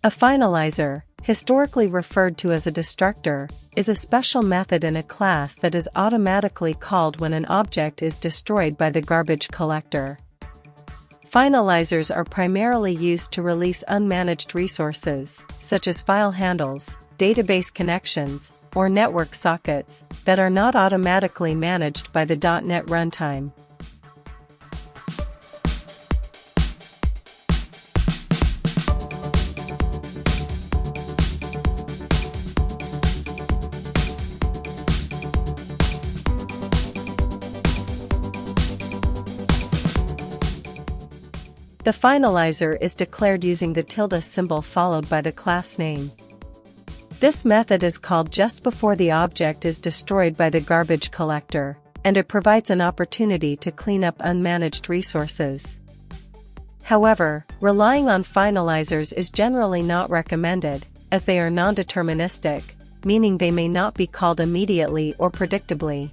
A finalizer, historically referred to as a destructor, is a special method in a class that is automatically called when an object is destroyed by the garbage collector. Finalizers are primarily used to release unmanaged resources, such as file handles, database connections, or network sockets, that are not automatically managed by the .NET runtime. The finalizer is declared using the tilde symbol followed by the class name. This method is called just before the object is destroyed by the garbage collector, and it provides an opportunity to clean up unmanaged resources. However, relying on finalizers is generally not recommended, as they are non-deterministic, meaning they may not be called immediately or predictably.